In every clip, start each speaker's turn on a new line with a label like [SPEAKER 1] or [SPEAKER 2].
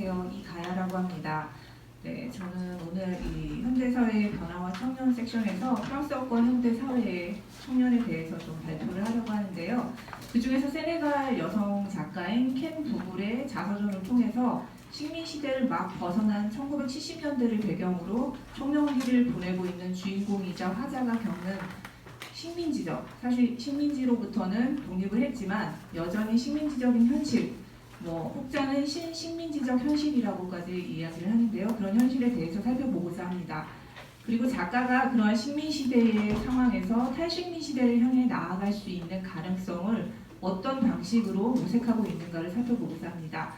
[SPEAKER 1] 안녕하세요. 이가야라고 합니다. 네, 저는 오늘 이 현대사회의 변화와 청년 섹션에서 프랑스어권 현대사회의 청년에 대해서 좀 발표를 하려고 하는데요. 그 중에서 세네갈 여성 작가인 켄 부글의 자서전을 통해서 식민시대를 막 벗어난 1970년대를 배경으로 청년기를 보내고 있는 주인공이자 화자가 겪는 식민지적, 사실 식민지로부터는 독립을 했지만 여전히 식민지적인 현실, 혹자는 신식민지적 현실이라고까지 이야기를 하는데요. 그런 현실에 대해서 살펴보고자 합니다. 그리고 작가가 그러한 식민시대의 상황에서 탈식민시대를 향해 나아갈 수 있는 가능성을 어떤 방식으로 모색하고 있는가를 살펴보고자 합니다.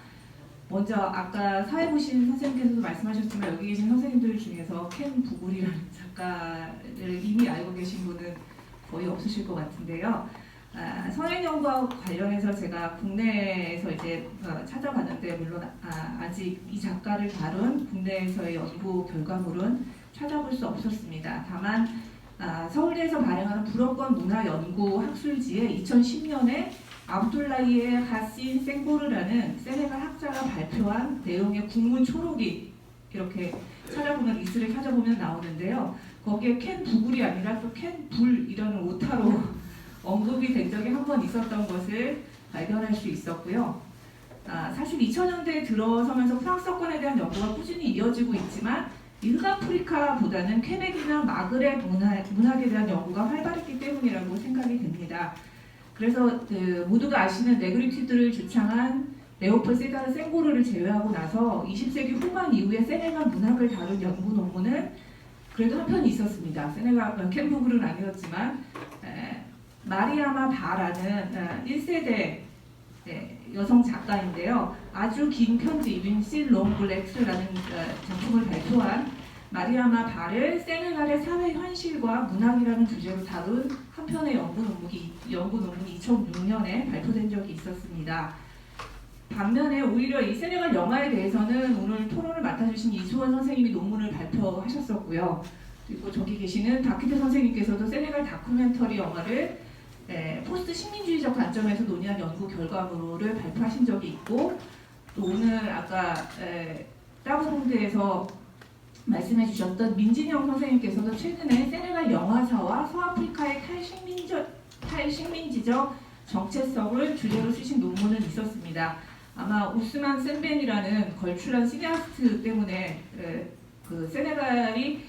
[SPEAKER 1] 먼저 아까 사회 보신 선생님께서도 말씀하셨지만 여기 계신 선생님들 중에서 켄 부글이라는 작가를 이미 알고 계신 분은 거의 없으실 것 같은데요. 선행연구와 관련해서 제가 국내에서 이제 찾아봤는데 물론 아직 이 작가를 다룬 국내에서의 연구 결과물은 찾아볼 수 없었습니다. 다만 서울대에서 발행하는 불어권 문화연구 학술지에 2010년에 아브둘라이에 하신 생보르라는 세네갈 학자가 발표한 내용의 국문 초록이 이렇게 찾아보면 리스트를 찾아보면 나오는데요. 거기에 켄 부글이 아니라 또 켄 불이라는 오타로 언급이 된 적이 한 번 있었던 것을 발견할 수 있었고요. 사실 2000년대에 들어서면서 프랑스어권에 대한 연구가 꾸준히 이어지고 있지만 이 흑아프리카보다는 퀘벡이나 마그렙 문학에 대한 연구가 활발했기 때문이라고 생각이 됩니다. 그래서 모두가 아시는 네그리튜드를 주창한 레오폴 세다르 생보르를 제외하고 나서 20세기 후반 이후에 세네갈 문학을 다룬 연구 논문은 그래도 한 편이 있었습니다. 세네갈 켄 부글은 아니었지만 마리아마 바라는 1세대 여성 작가인데요. 아주 긴 편지 윈실 롱블랙스라는 작품을 발표한 마리아마 바를 세네갈의 사회 현실과 문학이라는 주제로 다룬 한 편의 연구 논문이 2006년에 발표된 적이 있었습니다. 반면에 오히려 이 세네갈 영화에 대해서는 오늘 토론을 맡아주신 이수원 선생님이 논문을 발표하셨었고요. 그리고 저기 계시는 박희태 선생님께서도 세네갈 다큐멘터리 영화를 포스트 식민주의적 관점에서 논의한 연구 결과물을 발표하신 적이 있고 또 오늘 아까 따브송드에서 말씀해 주셨던 민진영 선생님께서도 최근에 세네갈 영화사와 서아프리카의 탈식민지적 정체성을 주제로 쓰신 논문은 있었습니다. 아마 우스만 셈벤이라는 걸출한 시네아스트 때문에 그 세네갈이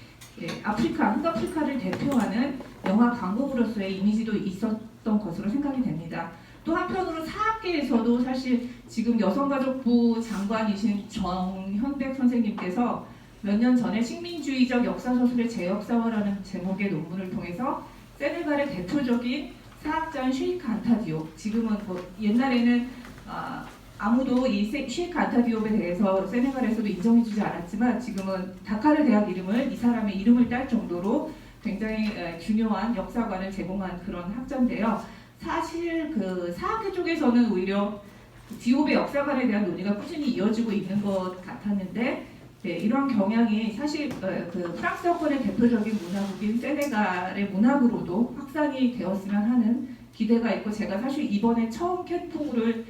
[SPEAKER 1] 흑아프리카를 대표하는 영화 강국으로서의 이미지도 있었던 것으로 생각이 됩니다. 또 한편으로 사학계에서도 사실 지금 여성가족부 장관이신 정현백 선생님께서 몇 년 전에 식민주의적 역사서술의 재역사화라는 제목의 논문을 통해서 세네갈의 대표적인 사학자인 쉐이크 안타 디옵, 지금은 옛날에는 아무도 이 쉐이크 안타 디옵에 대해서 세네갈에서도 인정해주지 않았지만 지금은 다카르 대학 이름을 이 사람의 이름을 딸 정도로 굉장히 중요한 역사관을 제공한 그런 학자인데요. 사실 그 사학회 쪽에서는 오히려 디옵의 역사관에 대한 논의가 꾸준히 이어지고 있는 것 같았는데 이러한 경향이 사실 그 프랑스어권의 대표적인 문화국인 세네갈의 문학으로도 확산이 되었으면 하는 기대가 있고 제가 사실 이번에 처음 켄 부글을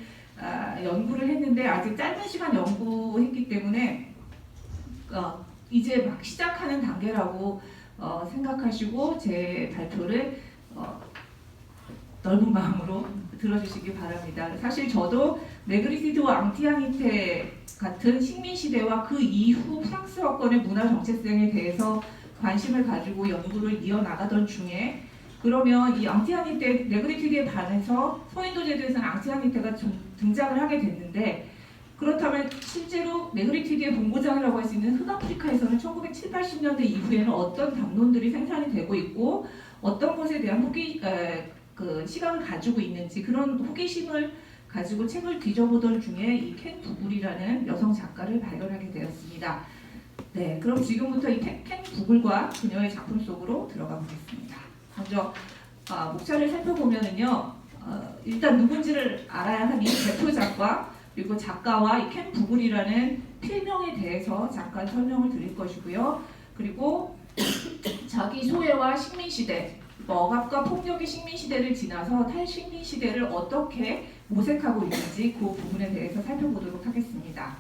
[SPEAKER 1] 연구를 했는데 아직 짧은 시간 연구했기 때문에 이제 막 시작하는 단계라고 생각하시고 제 발표를 넓은 마음으로 들어주시기 바랍니다. 사실 저도 네그리티드와 앙티아니테 같은 식민시대와 그 이후 프랑스어권의 문화 정체성에 대해서 관심을 가지고 연구를 이어나가던 중에 그러면 이 앙티아니테, 네그리티드에 반해서 서인도 제도에서는 앙티아니테가 등장을 하게 됐는데 그렇다면 실제로 네그리티드의 본고장이라고 할 수 있는 흑아프리카에서는 1970, 80년대 이후에는 어떤 담론들이 생산이 되고 있고 어떤 것에 대한 시각을 가지고 있는지 그런 호기심을 가지고 책을 뒤져보던 중에 이 켄 부글이라는 여성 작가를 발견하게 되었습니다. 네, 그럼 지금부터 이 켄 부글과 그녀의 작품 속으로 들어가 보겠습니다. 먼저 목차를 살펴보면은요, 일단 누군지를 알아야 하니 대표작가 그리고 작가와 이 켄 부글이라는 필명에 대해서 잠깐 설명을 드릴 것이고요. 그리고 자기 소외와 식민시대, 억압과 폭력의 식민시대를 지나서 탈식민시대를 어떻게 모색하고 있는지 그 부분에 대해서 살펴보도록 하겠습니다.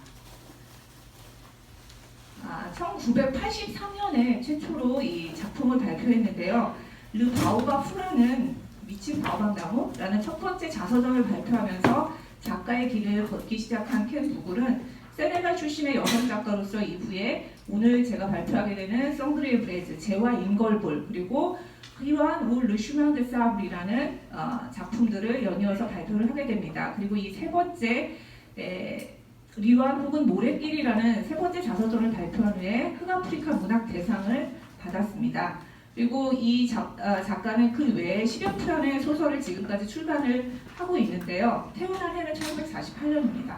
[SPEAKER 1] 1983년에 최초로 이 작품을 발표했는데요. 르 바오바 푸라는 미친 바오박나무라는 첫 번째 자서전을 발표하면서 작가의 길을 걷기 시작한 켄 부글은 세네갈 출신의 여성 작가로서 이후에 오늘 제가 발표하게 되는 썽드레 브레즈, 재와 인걸볼, 그리고 리완 우 르슈만 데 사브리라는 작품들을 연이어서 발표를 하게 됩니다. 그리고 이 세 번째 리완 혹은 모래길이라는 세 번째 자서전을 발표한 후에 흥아프리카 문학 대상을 받았습니다. 그리고 이 작가는 그 외에 10여 편의 소설을 지금까지 출간을 하고 있는데요. 태어난 해는 1948년입니다.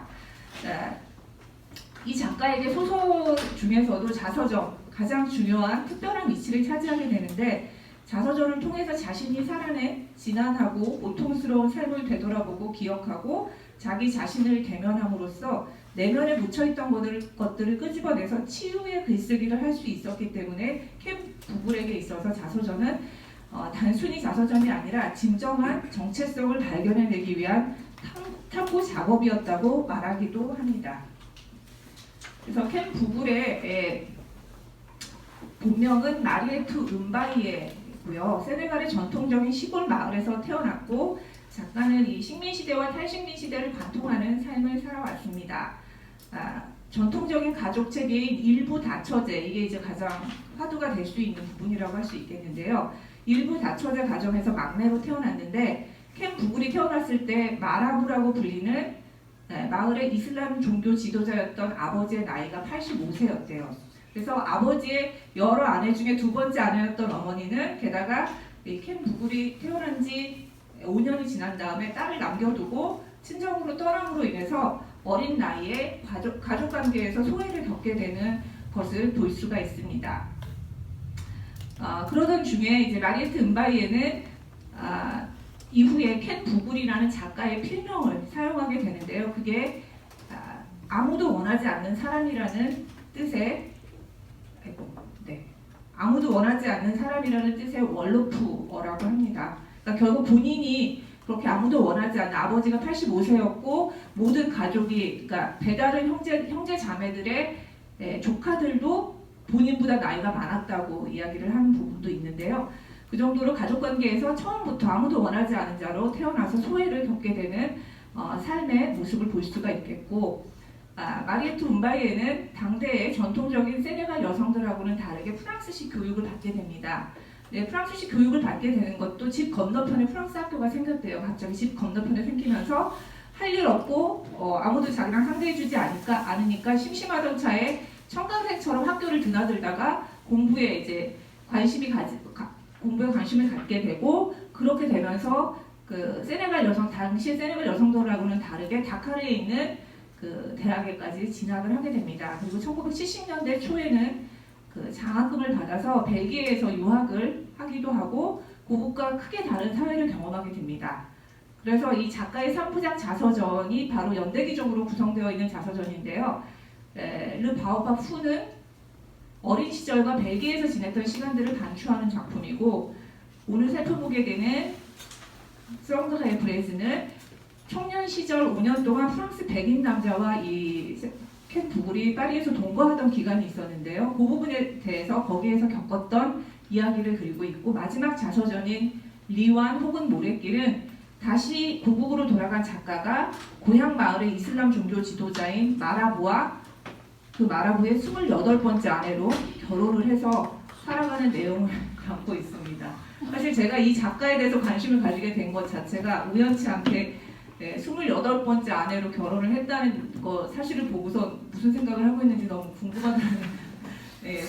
[SPEAKER 1] 이 작가에게 소설 중에서도 자서전, 가장 중요한 특별한 위치를 차지하게 되는데 자서전을 통해서 자신이 살아낸 지난하고 고통스러운 삶을 되돌아보고 기억하고 자기 자신을 대면함으로써 내면에 묻혀있던 것들을 끄집어내서 치유의 글쓰기를 할 수 있었기 때문에 켄 부글에게 있어서 자서전은 단순히 자서전이 아니라 진정한 정체성을 발견해내기 위한 탐구 작업이었다고 말하기도 합니다. 그래서 켄 부글의 본명은 마리에트 음바이에고요. 세네갈의 전통적인 시골 마을에서 태어났고 작가는 이 식민시대와 탈식민시대를 관통하는 삶을 살아왔습니다. 전통적인 가족 체계인 일부 다처제, 이게 이제 가장 화두가 될 수 있는 부분이라고 할 수 있겠는데요. 일부 다처제 가정에서 막내로 태어났는데 켄 부글이 태어났을 때 마라부라고 불리는 마을의 이슬람 종교 지도자였던 아버지의 나이가 85세였대요. 그래서 아버지의 여러 아내 중에 두 번째 아내였던 어머니는 게다가 켄 부글이 태어난 지 5년이 지난 다음에 딸을 남겨두고 친정으로 떠남으로 인해서 어린 나이에 가족관계에서 소외를 겪게 되는 것을 볼 수가 있습니다. 그러던 중에 이제 마리에트 음바이에는 이후에 켄 부글이라는 작가의 필명을 사용하게 되는데요. 그게 아무도 원하지 않는 사람이라는 뜻의 아무도 원하지 않는 사람이라는 뜻의 월로프어라고 합니다. 그러니까 결국 본인이 그렇게 아무도 원하지 않는 아버지가 85세였고 모든 가족이 그러니까 배다른 형제 자매들의 조카들도 본인보다 나이가 많았다고 이야기를 하는 부분도 있는데요. 그 정도로 가족관계에서 처음부터 아무도 원하지 않은 자로 태어나서 소외를 겪게 되는 삶의 모습을 볼 수가 있겠고 마리에트 음바이에는 당대의 전통적인 세네갈 여성들하고는 다르게 프랑스식 교육을 받게 됩니다. 프랑스식 교육을 받게 되는 것도 집 건너편에 프랑스 학교가 생겼대요. 갑자기 집 건너편에 생기면서 할 일 없고 아무도 자기랑 상대해주지 않으니까 심심하던 차에 청강생처럼 학교를 드나들다가 공부에 관심을 갖게 되고 그렇게 되면서 그 당시의 세네갈 여성들하고는 다르게 다카르에 있는 그 대학에까지 진학을 하게 됩니다. 그리고 1970년대 초에는 그 장학금을 받아서 벨기에에서 유학을 하기도 하고 고국과 크게 다른 사회를 경험하게 됩니다. 그래서 이 작가의 3부작 자서전이 바로 연대기적으로 구성되어 있는 자서전인데요. 르 바오바 푸는 어린 시절과 벨기에에서 지냈던 시간들을 간추하는 작품이고 오늘 살펴보게 되는 썽드레 브레즈는 청년 시절 5년 동안 프랑스 백인 남자와 이 켄 부글이 파리에서 동거하던 기간이 있었는데요. 그 부분에 대해서 거기에서 겪었던 이야기를 그리고 있고 마지막 자서전인 리완 혹은 모래길은 다시 고국으로 돌아간 작가가 고향 마을의 이슬람 종교 지도자인 마라부와 그 마라부의 28번째 아내로 결혼을 해서 살아가는 내용을 담고 있습니다. 사실 제가 이 작가에 대해서 관심을 가지게 된 것 자체가 우연치 않게 28번째 아내로 결혼을 했다는 거 사실을 보고서 무슨 생각을 하고 있는지 너무 궁금하다는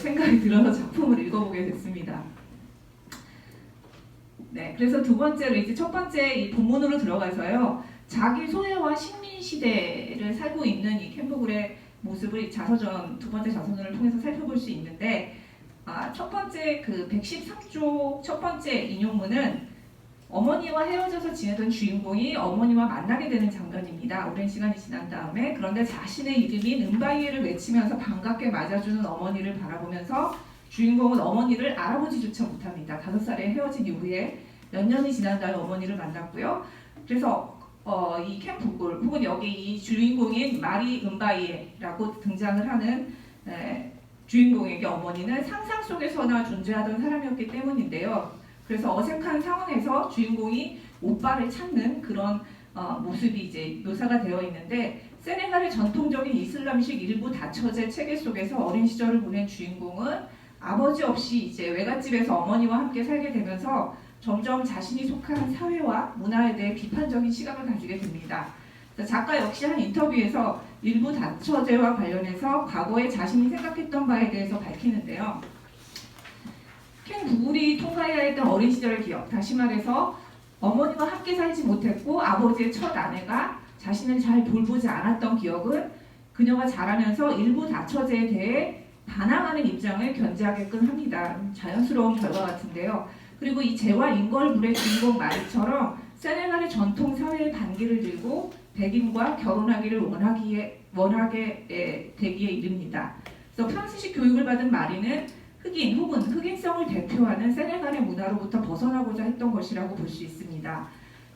[SPEAKER 1] 생각이 들어서 작품을 읽어보게 됐습니다. 그래서 두 번째로 이제 첫 번째 이 본문으로 들어가서요. 자기 소외와 식민 시대를 살고 있는 이 켄 부글의 모습을 두 번째 자서전을 통해서 살펴볼 수 있는데 첫 번째 그 113쪽 첫 번째 인용문은 어머니와 헤어져서 지내던 주인공이 어머니와 만나게 되는 장면입니다. 오랜 시간이 지난 다음에 그런데 자신의 이름인 음바이에를 외치면서 반갑게 맞아주는 어머니를 바라보면서 주인공은 어머니를 알아보지조차 못합니다. 5살에 헤어진 이후에 몇 년이 지난 다음에 어머니를 만났고요. 그래서 이 켄 부글 혹은 여기 이 주인공인 마리 음바이에라고 등장을 하는 주인공에게 어머니는 상상 속에서나 존재하던 사람이었기 때문인데요. 그래서 어색한 상황에서 주인공이 오빠를 찾는 그런 모습이 이제 묘사가 되어 있는데, 세네갈의 전통적인 이슬람식 일부 다처제 체계 속에서 어린 시절을 보낸 주인공은 아버지 없이 이제 외갓집에서 어머니와 함께 살게 되면서 점점 자신이 속한 사회와 문화에 대해 비판적인 시각을 가지게 됩니다. 작가 역시 한 인터뷰에서 일부 다처제와 관련해서 과거에 자신이 생각했던 바에 대해서 밝히는데요. 켄 부굴이 통과해야 했던 어린 시절의 기억, 다시 말해서 어머니와 함께 살지 못했고 아버지의 첫 아내가 자신을 잘 돌보지 않았던 기억은 그녀가 자라면서 일부 다처제에 대해 반항하는 입장을 견지하게끔 합니다. 자연스러운 결과 같은데요. 그리고 이 재와 인걸물의 주인공 마리처럼 세네갈의 전통 사회의 반기를 들고 백인과 결혼하기를 원하게 되기에 이릅니다. 그래서 프랑스식 교육을 받은 마리는 흑인 혹은 흑인성을 대표하는 세네갈의 문화로부터 벗어나고자 했던 것이라고 볼 수 있습니다.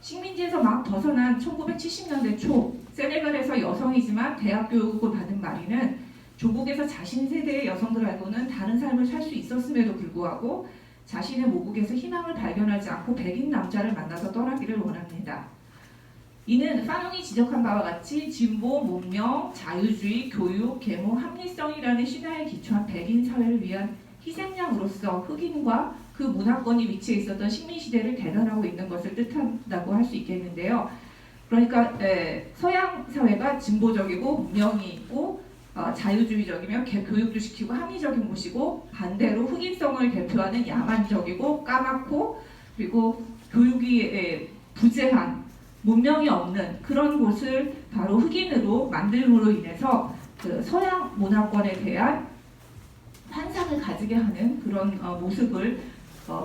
[SPEAKER 1] 식민지에서 막 벗어난 1970년대 초 세네갈에서 여성이지만 대학 교육을 받은 마리는 조국에서 자신 세대의 여성들하고는 다른 삶을 살 수 있었음에도 불구하고 자신의 모국에서 희망을 발견하지 않고 백인 남자를 만나서 떠나기를 원합니다. 이는 파논이 지적한 바와 같이 진보, 문명, 자유주의, 교육, 계몽, 합리성이라는 신화에 기초한 백인 사회를 위한 희생양으로서 흑인과 그 문화권이 위치해 있었던 식민시대를 대변하고 있는 것을 뜻한다고 할 수 있겠는데요. 그러니까 서양 사회가 진보적이고 문명이 있고 자유주의적이며 교육도 시키고 합리적인 곳이고, 반대로 흑인성을 대표하는 야만적이고 까맣고 그리고 교육이 부재한 문명이 없는 그런 곳을 바로 흑인으로 만들므로 인해서 그 서양 문화권에 대한 환상을 가지게 하는 그런 모습을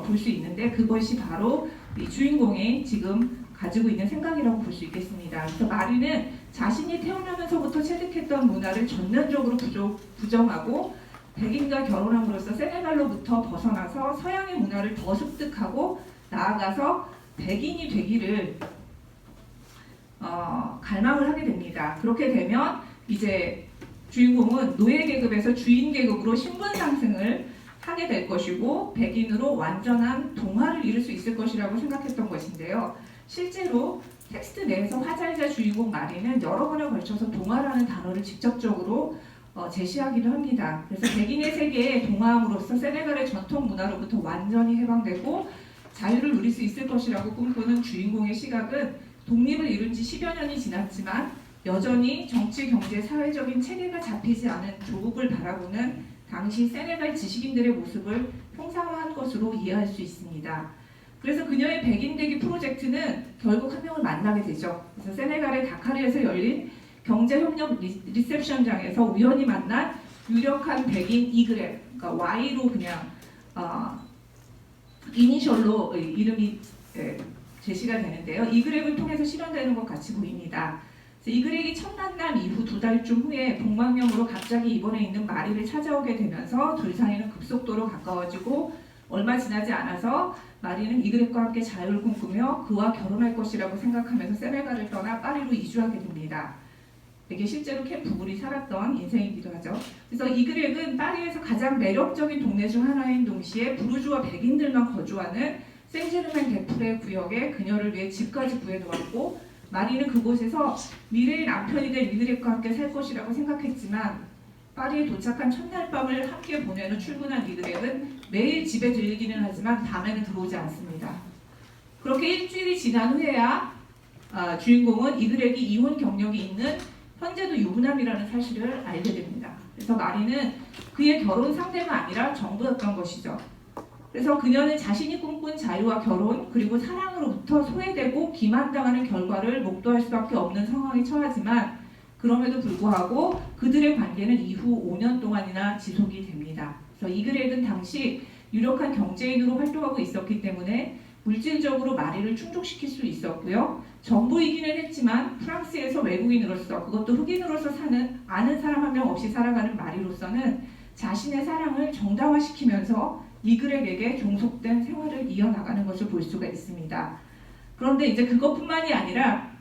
[SPEAKER 1] 볼 수 있는데, 그것이 바로 이 주인공이 지금 가지고 있는 생각이라고 볼 수 있겠습니다. 그래서 마리는 자신이 태어나면서부터 체득했던 문화를 전면적으로 부정하고 백인과 결혼함으로써 세네갈로부터 벗어나서 서양의 문화를 더 습득하고 나아가서 백인이 되기를 갈망을 하게 됩니다. 그렇게 되면 이제 주인공은 노예 계급에서 주인 계급으로 신분 상승을 하게 될 것이고 백인으로 완전한 동화를 이룰 수 있을 것이라고 생각했던 것인데요. 실제로 텍스트 내에서 화살자 주인공 마리는 여러 번에 걸쳐서 동화라는 단어를 직접적으로 제시하기도 합니다. 그래서 백인의 세계에 동화함으로써 세네갈의 전통 문화로부터 완전히 해방되고 자유를 누릴 수 있을 것이라고 꿈꾸는 주인공의 시각은 독립을 이룬 지 10여 년이 지났지만 여전히 정치, 경제, 사회적인 체계가 잡히지 않은 조국을 바라보는 당시 세네갈 지식인들의 모습을 형상화한 것으로 이해할 수 있습니다. 그래서 그녀의 백인되기 프로젝트는 결국 한 명을 만나게 되죠. 그래서 세네갈의 다카르에서 열린 경제협력 리셉션장에서 우연히 만난 유력한 백인 이그렉, 그러니까 Y로 그냥 이니셜로 이름이 제시가 되는데요. 이그렉을 통해서 실현되는 것 같이 보입니다. 이그렉이 첫 만남 이후 2달쯤 후에 복망명으로 갑자기 입원해 있는 마리를 찾아오게 되면서 둘 사이는 급속도로 가까워지고, 얼마 지나지 않아서 마리는 이그렉과 함께 자유를 꿈꾸며 그와 결혼할 것이라고 생각하면서 세네갈을 떠나 파리로 이주하게 됩니다. 이게 실제로 켄 부굴이 살았던 인생이기도 하죠. 그래서 이그렉은 파리에서 가장 매력적인 동네 중 하나인 동시에 부르주아 백인들만 거주하는 생제르맹 데프레 구역에 그녀를 위해 집까지 구해놓았고, 마리는 그곳에서 미래의 남편이 될 이그렉과 함께 살 것이라고 생각했지만 파리에 도착한 첫날 밤을 함께 보내는 출근한 이그렉은 매일 집에 들리기는 하지만 밤에는 들어오지 않습니다. 그렇게 일주일이 지난 후에야 주인공은 이그렉이 이혼 경력이 있는, 현재도 유부남이라는 사실을 알게 됩니다. 그래서 마리는 그의 결혼 상대가 아니라 정부였던 것이죠. 그래서 그녀는 자신이 꿈꾼 자유와 결혼 그리고 사랑으로부터 소외되고 기만당하는 결과를 목도할 수밖에 없는 상황에 처하지만, 그럼에도 불구하고 그들의 관계는 이후 5년 동안이나 지속이 됩니다. 그래서 이그렉은 당시 유력한 경제인으로 활동하고 있었기 때문에 물질적으로 마리를 충족시킬 수 있었고요. 정부이기는 했지만 프랑스에서 외국인으로서, 그것도 흑인으로서 사는 아는 사람 한 명 없이 살아가는 마리로서는 자신의 사랑을 정당화시키면서 이그렉에게 종속된 생활을 이어나가는 것을 볼 수가 있습니다. 그런데 이제 그것뿐만이 아니라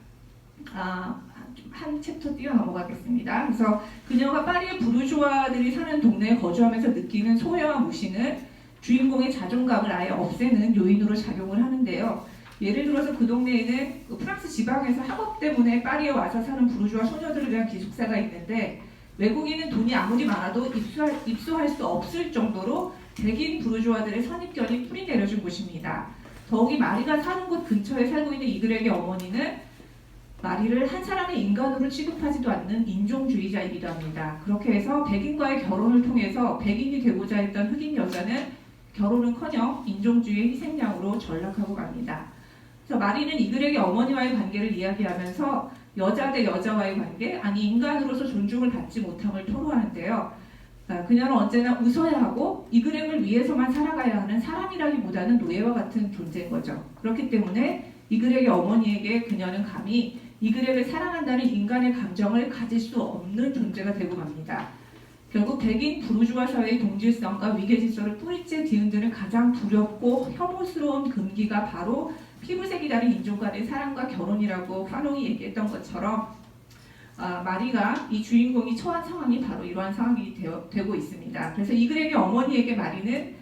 [SPEAKER 1] 한 챕터 뛰어 넘어가겠습니다. 그래서 그녀가 파리의 부르주아들이 사는 동네에 거주하면서 느끼는 소외와 무시는 주인공의 자존감을 아예 없애는 요인으로 작용을 하는데요. 예를 들어서 그 동네에는 프랑스 지방에서 학업 때문에 파리에 와서 사는 부르주아 소녀들을 위한 기숙사가 있는데 외국인은 돈이 아무리 많아도 입소할 수 없을 정도로 백인 부르주아들의 선입견이 뿌리 내려진 곳입니다. 더욱이 마리가 사는 곳 근처에 살고 있는 이글에게 어머니는 마리를 한 사람의 인간으로 취급하지도 않는 인종주의자이기도 합니다. 그렇게 해서 백인과의 결혼을 통해서 백인이 되고자 했던 흑인 여자는 결혼은커녕 인종주의의 희생양으로 전락하고 갑니다. 그래서 마리는 이글에게 어머니와의 관계를 이야기하면서 여자 대 여자와의 관계, 아니 인간으로서 존중을 받지 못함을 토로하는데요. 그녀는 언제나 웃어야 하고 이글에를 위해서만 살아가야 하는 사람이라기보다는 노예와 같은 존재인 거죠. 그렇기 때문에 이글에게 어머니에게 그녀는 감히 이글에를 사랑한다는 인간의 감정을 가질 수 없는 존재가 되고 맙니다. 결국 백인 부르주아 사회의 동질성과 위계질서를 뿌리째 뒤흔드는 가장 두렵고 혐오스러운 금기가 바로 피부색이 다른 인종 간의 사랑과 결혼이라고 파농이 얘기했던 것처럼 마리가 이 주인공이 처한 상황이 바로 이러한 상황이 되고 있습니다. 그래서 이글에게 어머니에게 마리는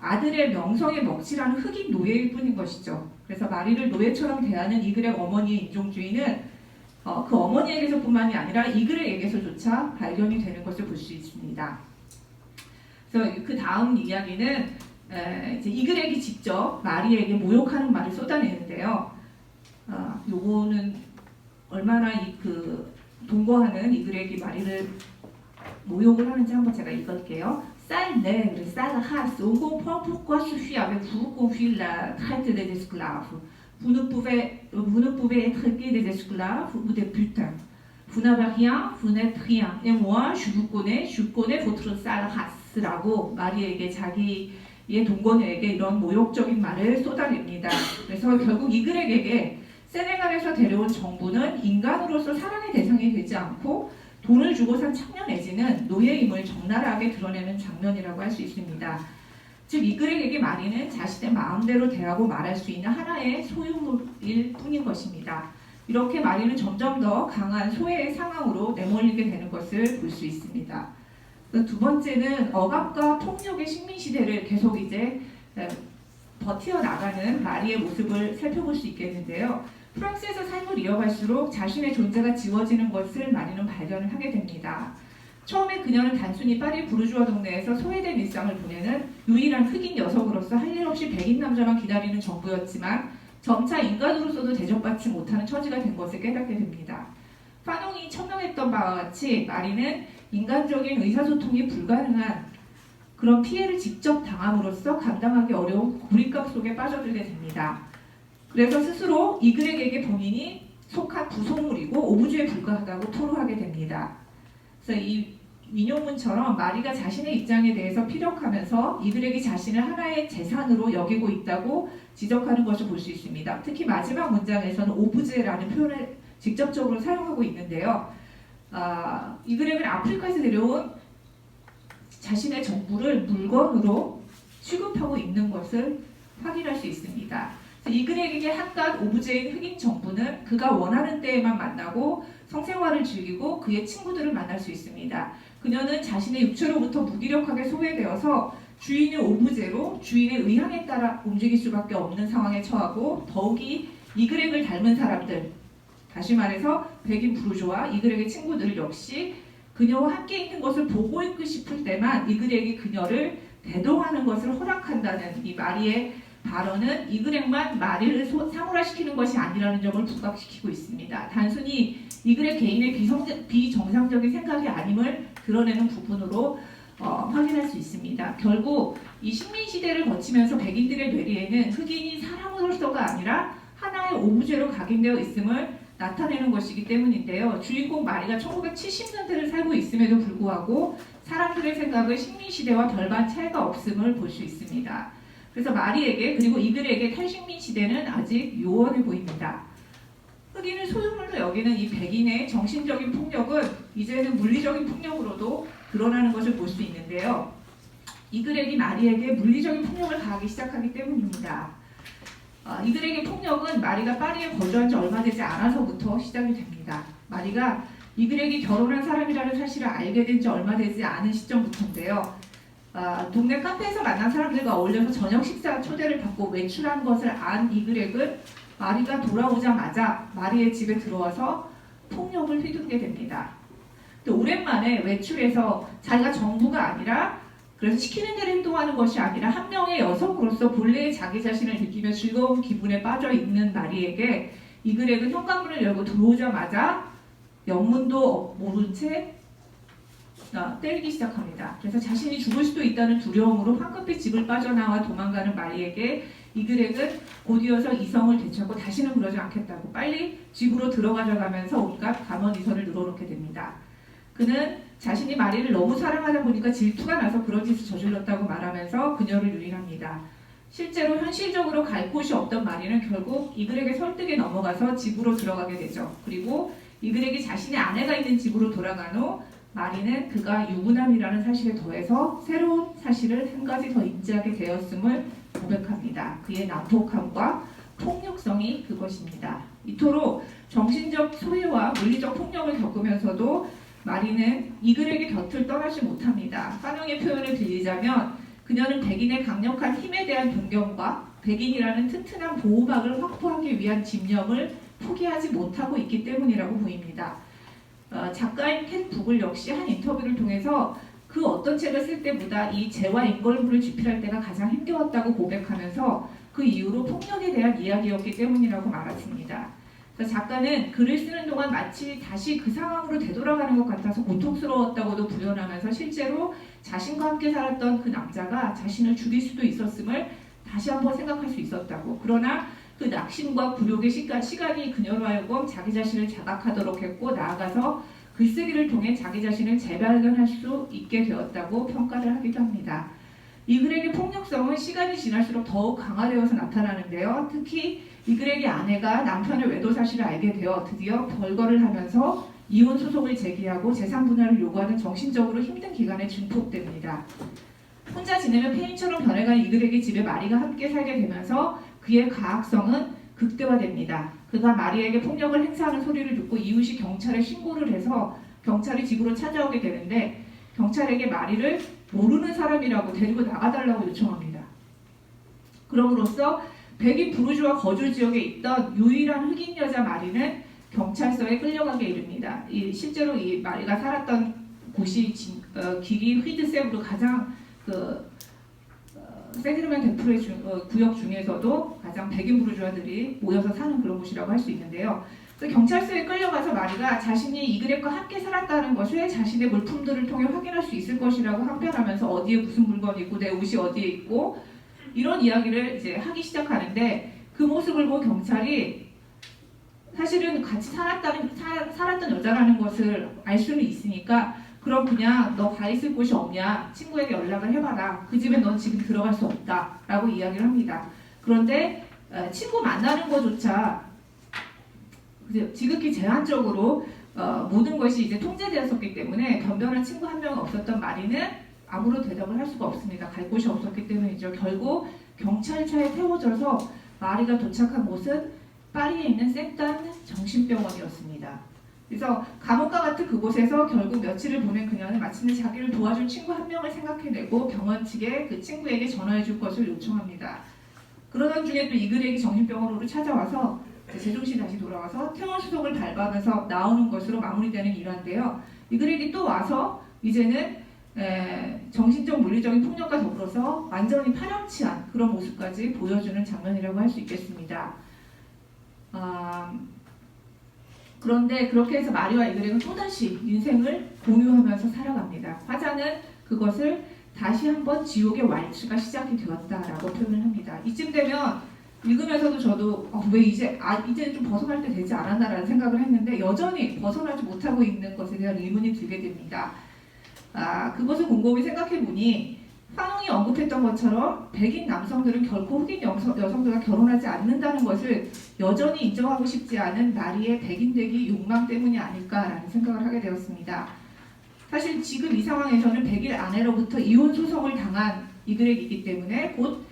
[SPEAKER 1] 아들의 명성에 먹칠하는 흑인 노예일 뿐인 것이죠. 그래서 마리를 노예처럼 대하는 이글의 어머니의 인종주의는 그 어머니에게서뿐만이 아니라 이글에게서조차 발견이 되는 것을 볼 수 있습니다. 그래서 그 다음 이야기는 이제 이글에게 직접 마리에게 모욕하는 말을 쏟아내는데요. 요거는 얼마나 그 동거하는 이글에게 마리를 모욕을 하는지 한번 제가 읽을게요. Sale nègre, sale race, on comprend pourquoi suffit avec vous qu'on file la traite des esclaves. Vous ne pouvez être que des esclaves ou des putains. Vous n'avez rien, vous n'êtes rien. Et moi, je connais votre sale race라고 마리에게 자기의 동거녀에게 이런 모욕적인 말을 쏟아냅니다. 그래서 결국 이글에게 세네갈에서 데려온 정부는 인간으로서 사랑의 대상이 되지 않고 돈을 주고 산 청년 내지는 노예임을 적나라하게 드러내는 장면이라고 할 수 있습니다. 즉 이글에게 마리는 자신의 마음대로 대하고 말할 수 있는 하나의 소유물일 뿐인 것입니다. 이렇게 마리는 점점 더 강한 소외의 상황으로 내몰리게 되는 것을 볼 수 있습니다. 두 번째는 억압과 폭력의 식민시대를 계속 이제 버티어나가는 마리의 모습을 살펴볼 수 있겠는데요. 프랑스에서 삶을 이어갈수록 자신의 존재가 지워지는 것을 마리는 발견을 하게 됩니다. 처음에 그녀는 단순히 파리 부르주아 동네에서 소외된 일상을 보내는 유일한 흑인 녀석으로서 할 일 없이 백인 남자만 기다리는 정부였지만 점차 인간으로서도 대접받지 못하는 처지가 된 것을 깨닫게 됩니다. 파농이 천명했던 바와 같이 마리는 인간적인 의사소통이 불가능한 그런 피해를 직접 당함으로써 감당하기 어려운 고립감 속에 빠져들게 됩니다. 그래서 스스로 이글에게 본인이 속한 부속물이고 오브제에 불과하다고 토로하게 됩니다. 그래서 이 민용문처럼 마리가 자신의 입장에 대해서 피력하면서 이글에게 자신을 하나의 재산으로 여기고 있다고 지적하는 것을 볼 수 있습니다. 특히 마지막 문장에서는 오브제라는 표현을 직접적으로 사용하고 있는데요. 이글에게는 아프리카에서 내려온 자신의 정부를 물건으로 취급하고 있는 것을 확인할 수 있습니다. 이글에게 한낱 오브제인 흑인 정부는 그가 원하는 때에만 만나고 성생활을 즐기고 그의 친구들을 만날 수 있습니다. 그녀는 자신의 육체로부터 무기력하게 소외되어서 주인의 오브제로 주인의 의향에 따라 움직일 수밖에 없는 상황에 처하고 더욱이 이글에게 닮은 사람들, 다시 말해서 백인 부르주아 이글에게 친구들 역시 그녀와 함께 있는 것을 보고 있고 싶을 때만 이글에게 그녀를 대동하는 것을 허락한다는 이 마리의 발언은 이글에만 마리를 사물화시키는 것이 아니라는 점을 부각시키고 있습니다. 단순히 이글의 개인의 비정상적인 생각이 아님을 드러내는 부분으로 확인할 수 있습니다. 결국 이 식민시대를 거치면서 백인들의 뇌리에는 흑인이 사람으로서가 아니라 하나의 오브제로 각인되어 있음을 나타내는 것이기 때문인데요. 주인공 마리가 1970년대를 살고 있음에도 불구하고 사람들의 생각은 식민시대와 별반 차이가 없음을 볼 수 있습니다. 그래서 마리에게 그리고 이글에게 탈식민 시대는 아직 요원해 보입니다. 흑인을 소유물로 여기는 이 백인의 정신적인 폭력은 이제는 물리적인 폭력으로도 드러나는 것을 볼 수 있는데요. 이글에게 마리에게 물리적인 폭력을 가하기 시작하기 때문입니다. 이글에게 폭력은 마리가 파리에 거주한 지 얼마 되지 않아서부터 시작이 됩니다. 마리가 이글에게 결혼한 사람이라는 사실을 알게 된 지 얼마 되지 않은 시점부터인데요. 동네 카페에서 만난 사람들과 어울려서 저녁 식사 초대를 받고 외출한 것을 안 이글액은 마리가 돌아오자마자 마리의 집에 들어와서 폭력을 휘두르게 됩니다. 또 오랜만에 외출해서 자기가 정부가 아니라 그래서 시키는 대로 행동하는 것이 아니라 한 명의 여성으로서 본래의 자기 자신을 느끼며 즐거운 기분에 빠져 있는 마리에게 이글액은 현관문을 열고 들어오자마자 영문도 모른 채 때리기 시작합니다. 그래서 자신이 죽을 수도 있다는 두려움으로 황급히 집을 빠져나와 도망가는 마리에게 이글액은 곧이어서 이성을 되찾고 다시는 그러지 않겠다고 빨리 집으로 들어가져가면서 온갖 감언이설을 늘어놓게 됩니다. 그는 자신이 마리를 너무 사랑하다 보니까 질투가 나서 그런 짓을 저질렀다고 말하면서 그녀를 유린합니다. 실제로 현실적으로 갈 곳이 없던 마리는 결국 이글에게 설득에 넘어가서 집으로 들어가게 되죠. 그리고 이글에게 자신의 아내가 있는 집으로 돌아간 후 마리는 그가 유부남이라는 사실에 더해서 새로운 사실을 한 가지 더 인지하게 되었음을 고백합니다. 그의 난폭함과 폭력성이 그것입니다. 이토록 정신적 소외와 물리적 폭력을 겪으면서도 마리는 이글에게 곁을 떠나지 못합니다. 환영의 표현을 빌리자면 그녀는 백인의 강력한 힘에 대한 존경과 백인이라는 튼튼한 보호막을 확보하기 위한 집념을 포기하지 못하고 있기 때문이라고 보입니다. 작가인 켄 북을 역시 한 인터뷰를 통해서 그 어떤 책을 쓸 때보다 이 재와 인걸물을 집필할 때가 가장 힘겨웠다고 고백하면서 그 이후로 폭력에 대한 이야기였기 때문이라고 말했습니다. 작가는 글을 쓰는 동안 마치 다시 그 상황으로 되돌아가는 것 같아서 고통스러웠다고도 부연하면서 실제로 자신과 함께 살았던 그 남자가 자신을 죽일 수도 있었음을 다시 한번 생각할 수 있었다고. 그러나 그 낙심과 굴욕의 시간이 그녀로 하여금 자기 자신을 자각하도록 했고 나아가서 글쓰기를 통해 자기 자신을 재발견할 수 있게 되었다고 평가를 하기도 합니다. 이글에게 폭력성은 시간이 지날수록 더욱 강화되어서 나타나는데요. 특히 이글에게 아내가 남편의 외도 사실을 알게 되어 드디어 별거를 하면서 이혼 소송을 제기하고 재산 분할을 요구하는 정신적으로 힘든 기간에 증폭됩니다. 혼자 지내며 폐인처럼 변해가는 이글에게 집에 마리가 함께 살게 되면서 그의 가학성은 극대화됩니다. 그가 마리에게 폭력을 행사하는 소리를 듣고 이웃이 경찰에 신고를 해서 경찰이 집으로 찾아오게 되는데 경찰에게 마리를 모르는 사람이라고 데리고 나가달라고 요청합니다. 그럼으로써 백인 부르주아 거주 지역에 있던 유일한 흑인 여자 마리는 경찰서에 끌려가게 이릅니다. 실제로 이 마리가 살았던 곳이 길이 휘드셉으로 가장 세그르멘 데프레 구역 중에서도 가장 백인 부르주아들이 모여서 사는 그런 곳이라고 할 수 있는데요. 경찰서에 끌려가서 마리가 자신이 이글액과 함께 살았다는 것을 자신의 물품들을 통해 확인할 수 있을 것이라고 항변하면서 어디에 무슨 물건이 있고 내 옷이 어디에 있고 이런 이야기를 이제 하기 시작하는데 그 모습을 보고 경찰이 사실은 같이 살았던 여자라는 것을 알 수는 있으니까 그럼 그냥 너 가 있을 곳이 없냐 친구에게 연락을 해봐라 그 집에 넌 지금 들어갈 수 없다 라고 이야기를 합니다. 그런데 친구 만나는 것조차 지극히 제한적으로 모든 것이 이제 통제되었었기 때문에 변변한 친구 한 명은 없었던 마리는 아무런 대답을 할 수가 없습니다. 갈 곳이 없었기 때문이죠. 결국 경찰차에 태워져서 마리가 도착한 곳은 파리에 있는 생딴 정신병원이었습니다. 그래서 감옥과 같은 그곳에서 결국 며칠을 보낸 그녀는 마침내 자기를 도와줄 친구 한 명을 생각해내고 병원 측에 그 친구에게 전화해 줄 것을 요청합니다. 그러던 중에 또 이글액이 정신병원으로 찾아와서 제정신이 다시 돌아와서 퇴원 수속을 밟아가면서 나오는 것으로 마무리되는 일화인데요. 이글액이 또 와서 이제는 정신적 물리적인 폭력과 더불어서 완전히 파렴치한 그런 모습까지 보여주는 장면이라고 할 수 있겠습니다. 그런데 그렇게 해서 마리와 이글액은 또다시 인생을 공유하면서 살아갑니다. 화자는 그것을 다시 한번 지옥의 왈츠가 시작이 되었다라고 표현을 합니다. 이쯤 되면 읽으면서도 저도 왜 이제는 좀 벗어날 때 되지 않았나라는 생각을 했는데 여전히 벗어나지 못하고 있는 것에 대한 의문이 들게 됩니다. 그것을 곰곰이 생각해보니 황웅이 언급했던 것처럼 백인 남성들은 결코 흑인 여성들과 결혼하지 않는다는 것을 여전히 인정하고 싶지 않은 마리의 백인 되기 욕망 때문이 아닐까라는 생각을 하게 되었습니다. 사실 지금 이 상황에서는 백인 아내로부터 이혼 소송을 당한 이글액이기 때문에 곧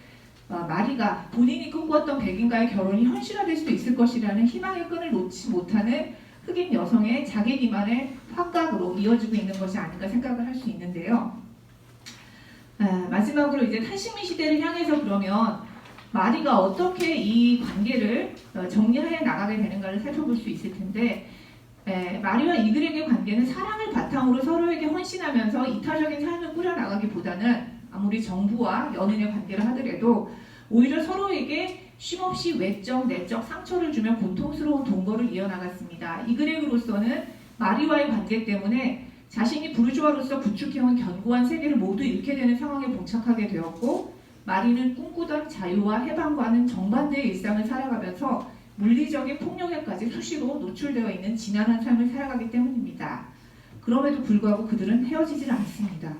[SPEAKER 1] 마리가 본인이 꿈꾸었던 백인과의 결혼이 현실화될 수도 있을 것이라는 희망의 끈을 놓지 못하는 흑인 여성의 자기 기만의 확각으로 이어지고 있는 것이 아닌가 생각을 할 수 있는데요. 마지막으로 이제 탈식민 시대를 향해서 그러면 마리가 어떻게 이 관계를 정리해 나가게 되는가를 살펴볼 수 있을 텐데, 마리와 이글에게 관계는 사랑을 바탕으로 서로에게 헌신하면서 이타적인 삶을 꾸려나가기보다는 아무리 정부와 연인의 관계를 하더라도 오히려 서로에게 쉼없이 외적, 내적 상처를 주며 고통스러운 동거를 이어나갔습니다. 이글에그로서는 마리와의 관계 때문에 자신이 부르주아로서 구축해온 견고한 세계를 모두 잃게 되는 상황에 봉착하게 되었고, 마리는 꿈꾸던 자유와 해방과는 정반대의 일상을 살아가면서 물리적인 폭력에까지 수시로 노출되어 있는 지난한 삶을 살아가기 때문입니다. 그럼에도 불구하고 그들은 헤어지질 않습니다.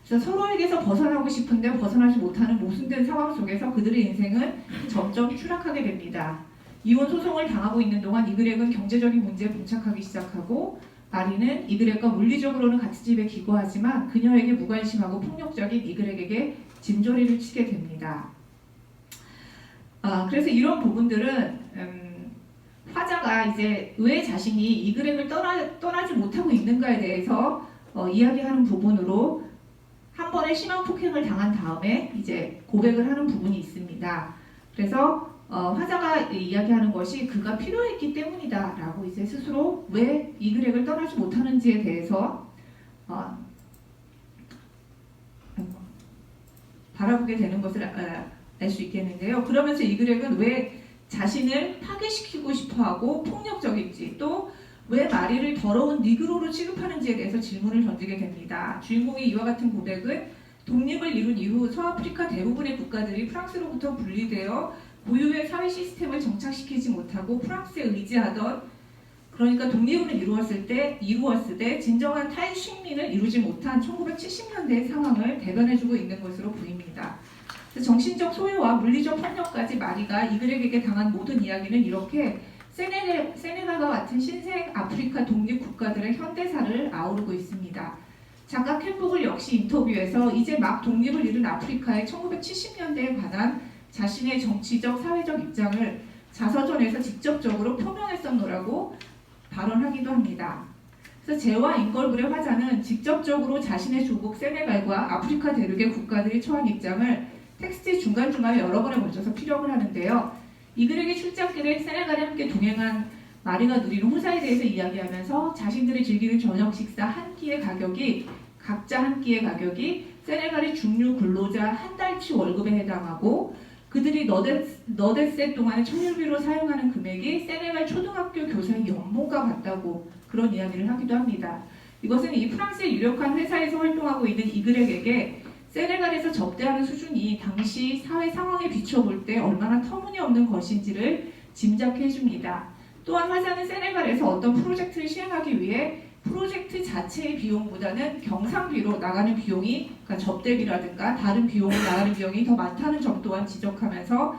[SPEAKER 1] 그래서 서로에게서 벗어나고 싶은데 벗어나지 못하는 모순된 상황 속에서 그들의 인생은 점점 추락하게 됩니다. 이혼 소송을 당하고 있는 동안 이글렉은 경제적인 문제에 봉착하기 시작하고, 마리는 이글렉과 물리적으로는 같은 집에 기거하지만 그녀에게 무관심하고 폭력적인 이글렉에게 진저리를 치게 됩니다. 그래서 이런 부분들은 화자가 이제 왜 자신이 이글렉을 떠나지 못하고 있는가에 대해서 이야기하는 부분으로 한 번의 심한 폭행을 당한 다음에 이제 고백을 하는 부분이 있습니다. 그래서 화자가 이야기하는 것이 그가 필요했기 때문이다 라고 이제 스스로 왜 이글렉을 떠나지 못하는지에 대해서 바라보게 되는 것을 알 수 있겠는데요. 그러면서 이글렉은 왜 자신을 파괴시키고 싶어하고 폭력적인지, 또 왜 마리를 더러운 니그로로 취급하는지에 대해서 질문을 던지게 됩니다. 주인공의 이와 같은 고백은 독립을 이룬 이후 서아프리카 대부분의 국가들이 프랑스로부터 분리되어 고유의 사회 시스템을 정착시키지 못하고 프랑스에 의지하던, 그러니까 독립을 이루었을 때 진정한 탈식민을 이루지 못한 1970년대의 상황을 대변해주고 있는 것으로 보입니다. 정신적 소외와 물리적 폭력까지 마리가 이글렉에게 당한 모든 이야기는 이렇게 세네갈과 같은 신생 아프리카 독립 국가들의 현대사를 아우르고 있습니다. 작가 캠프글 역시 인터뷰에서 이제 막 독립을 이룬 아프리카의 1970년대에 관한 자신의 정치적, 사회적 입장을 자서전에서 직접적으로 표명했었노라고 발언하기도 합니다. 그래서 제와 인걸블의 화자는 직접적으로 자신의 조국 세네갈과 아프리카 대륙의 국가들이 처한 입장을 텍스트 중간중간에 여러 번에 걸쳐서 피력을 하는데요. 이글렉의 출장길에 세네갈에 함께 동행한 마리가 누리는 호사에 대해서 이야기하면서 자신들이 즐기는 저녁 식사 각자 한 끼의 가격이 세네갈의 중류 근로자 한 달치 월급에 해당하고, 그들이 너댓셋 동안의 청일비로 사용하는 금액이 세네갈 초등학교 교사의 연봉과 같다고 그런 이야기를 하기도 합니다. 이것은 이 프랑스의 유력한 회사에서 활동하고 있는 이글렉에게 세네갈에서 접대하는 수준이 당시 사회 상황에 비춰볼 때 얼마나 터무니없는 것인지를 짐작해 줍니다. 또한 화자는 세네갈에서 어떤 프로젝트를 시행하기 위해 프로젝트 자체의 비용보다는 경상비로 나가는 비용이, 그러니까 접대비라든가 다른 비용으로 나가는 비용이 더 많다는 점 또한 지적하면서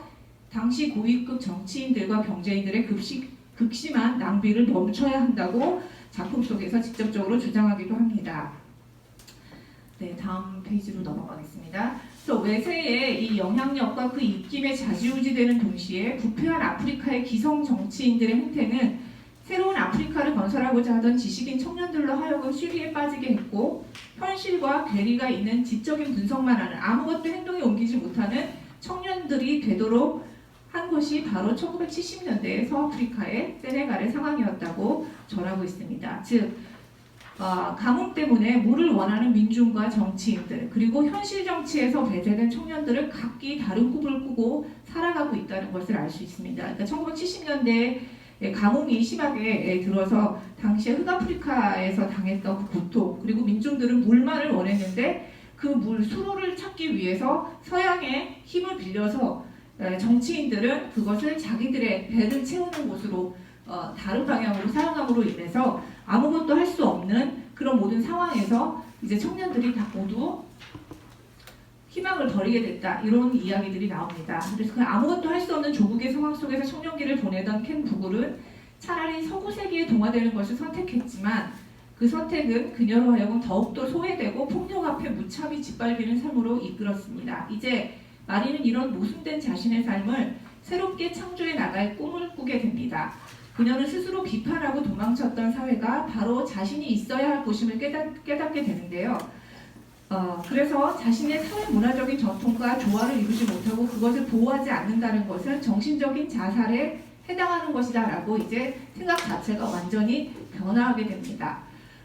[SPEAKER 1] 당시 고위급 정치인들과 경제인들의 극심한 낭비를 멈춰야 한다고 작품 속에서 직접적으로 주장하기도 합니다. 네, 다음 페이지로 넘어가겠습니다. 그래서 외세의 이 영향력과 그 입김에 좌지우지되는 동시에 부패한 아프리카의 기성 정치인들의 행태는 새로운 아프리카를 건설하고자 하던 지식인 청년들로 하여금 시리에 빠지게 했고, 현실과 괴리가 있는 지적인 분석만 하는, 아무것도 행동에 옮기지 못하는 청년들이 되도록 한 것이 바로 1970년대의 서아프리카의 세네갈의 상황이었다고 전하고 있습니다. 즉 가뭄 때문에 물을 원하는 민중과 정치인들, 그리고 현실 정치에서 배제된 청년들을 각기 다른 꿈을 꾸고 살아가고 있다는 것을 알 수 있습니다. 그러니까 1970년대에 가뭄이 심하게 들어서 당시에 흑아프리카에서 당했던 그 고통, 그리고 민중들은 물만을 원했는데 그 수로를 찾기 위해서 서양의 힘을 빌려서 정치인들은 그것을 자기들의 배를 채우는 곳으로 다른 방향으로 사용함으로 인해서 아무것도 할 수 없는 그런 모든 상황에서 이제 청년들이 다 모두 희망을 버리게 됐다, 이런 이야기들이 나옵니다. 그래서 그 아무것도 할 수 없는 조국의 상황 속에서 청년기를 보내던 켄 부글은 차라리 서구 세계에 동화되는 것을 선택했지만 그 선택은 그녀로 하여금 더욱더 소외되고 폭력 앞에 무참히 짓밟히는 삶으로 이끌었습니다. 이제 마리는 이런 모순된 자신의 삶을 새롭게 창조해 나갈 꿈을 꾸게 됩니다. 그녀는 스스로 비판하고 도망쳤던 사회가 바로 자신이 있어야 할 곳임을 깨닫게 되는데요. 그래서 자신의 사회 문화적인 전통과 조화를 이루지 못하고 그것을 보호하지 않는다는 것은 정신적인 자살에 해당하는 것이다 라고 이제 생각 자체가 완전히 변화하게 됩니다.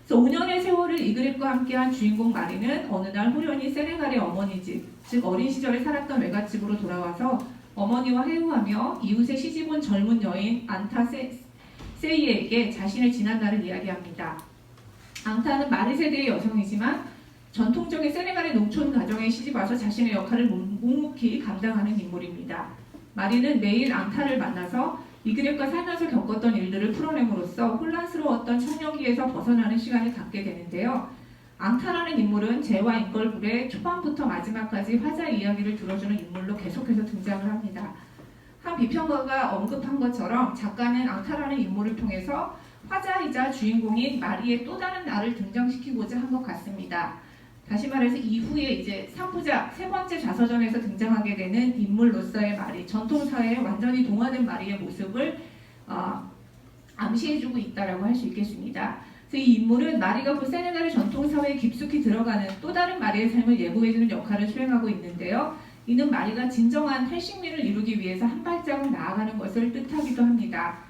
[SPEAKER 1] 그래서 5년의 세월을 이그립과 함께한 주인공 마리는 어느 날 호련히 세네갈의 어머니 집, 즉 어린 시절에 살았던 외갓집으로 돌아와서 어머니와 회유하며 이웃에 시집온 젊은 여인 앙타 세이에게 자신의 지난날을 이야기합니다. 앙타는 마리 세대의 여성이지만 전통적인 세네갈의 농촌 가정에 시집와서 자신의 역할을 묵묵히 감당하는 인물입니다. 마리는 매일 앙타를 만나서 이그랩과 살면서 겪었던 일들을 풀어냄으로써 혼란스러웠던 청년기에서 벗어나는 시간을 갖게 되는데요. 앙타라는 인물은 재와 인걸불의 초반부터 마지막까지 화자 이야기를 들어주는 인물로 계속해서 등장을 합니다. 한 비평가가 언급한 것처럼 작가는 앙타라는 인물을 통해서 화자이자 주인공인 마리의 또 다른 날을 등장시키고자 한 것 같습니다. 다시 말해서 이후에 이제 3부작 세 번째 자서전에서 등장하게 되는 인물로서의 마리, 전통사회에 완전히 동화된 마리의 모습을 암시해주고 있다라고 할 수 있겠습니다. 그래서 이 인물은 마리가 그 세네갈의 전통사회에 깊숙이 들어가는 또 다른 마리의 삶을 예고해주는 역할을 수행하고 있는데요. 이는 마리가 진정한 탈식미를 이루기 위해서 한 발짝을 나아가는 것을 뜻하기도 합니다.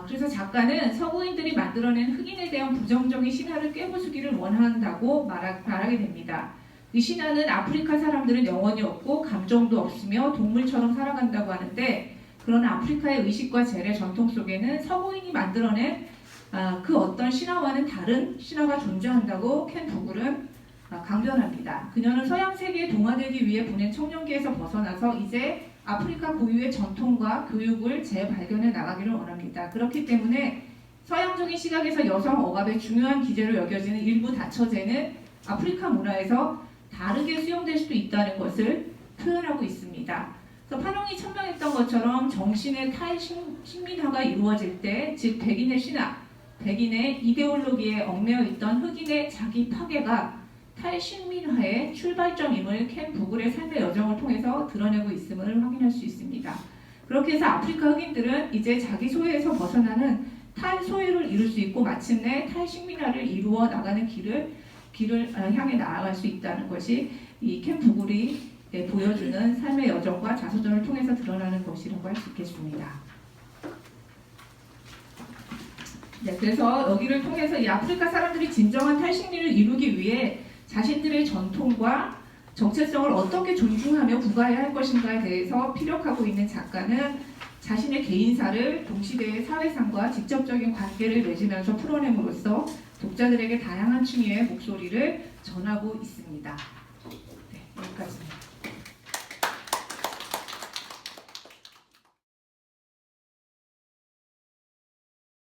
[SPEAKER 1] 그래서 작가는 서구인들이 만들어낸 흑인에 대한 부정적인 신화를 깨부수기를 원한다고 말하게 됩니다. 이 신화는 아프리카 사람들은 영혼이 없고 감정도 없으며 동물처럼 살아간다고 하는데, 그러나 아프리카의 의식과 재래 전통 속에는 서구인이 만들어낸 그 어떤 신화와는 다른 신화가 존재한다고 켄 부글은 강변합니다. 그녀는 서양 세계에 동화되기 위해 보낸 청년기에서 벗어나서 이제 아프리카 고유의 전통과 교육을 재발견해 나가기를 원합니다. 그렇기 때문에 서양적인 시각에서 여성 억압의 중요한 기제로 여겨지는 일부 다처제는 아프리카 문화에서 다르게 수용될 수도 있다는 것을 표현하고 있습니다. 그래서 파농이 천명했던 것처럼 정신의 탈식민화가 이루어질 때, 즉 백인의 신화, 백인의 이데올로기에 얽매여 있던 흑인의 자기 파괴가 탈식민화의 출발점임을 켄 부글의 삶의 여정을 통해서 드러내고 있음을 확인할 수 있습니다. 그렇게 해서 아프리카 흑인들은 이제 자기 소외에서 벗어나는 탈소외를 이룰 수 있고 마침내 탈식민화를 이루어 나가는 길을 향해 나아갈 수 있다는 것이 이 켄 부글이 보여주는 삶의 여정과 자서전을 통해서 드러나는 것이라고 할 수 있겠습니다. 네, 그래서 여기를 통해서 이 아프리카 사람들이 진정한 탈식민을 이루기 위해 자신들의 전통과 정체성을 어떻게 존중하며 부과해야 할 것인가에 대해서 피력하고 있는 작가는 자신의 개인사를 동시대의 사회상과 직접적인 관계를 맺으면서 풀어냄으로써 독자들에게 다양한 층위의 목소리를 전하고 있습니다.